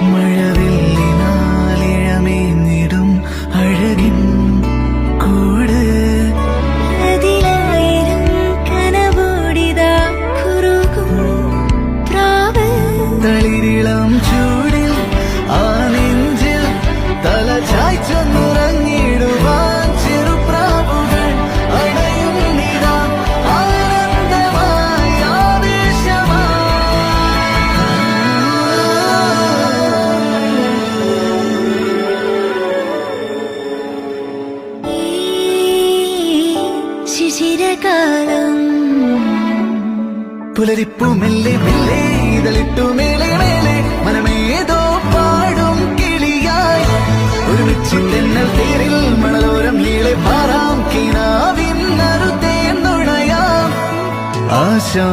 മഴവില്ലിനാലിഴമേഞ്ഞിടും അഴകിൻ കൂട് അതിലായിരം കനവോടിതാ കുറുകും പ്രാവ് തളിരിളം ചൂടിൽ ആ നെഞ്ചിൽ തല ചായ്ച്ചൊന്നുറങ്ങിടുവാൻ ചെറുപ്രാവുകൾ അടയും നിതാ ആനന്ദമായി ഈ ശിശിരകാലം പുലരിപ്പു മെല്ലെ മെല്ലെ ഇതളിട്ടു മേലെ മേലെ മനമേതോ പാടും കിളിയായി ഒരുമിച്ചിട്ടെന്നൽ തേരിൽ മണലോരം നീളെ പാറാം കിനാവിൻ നറുതേ നുണയാം ആശാ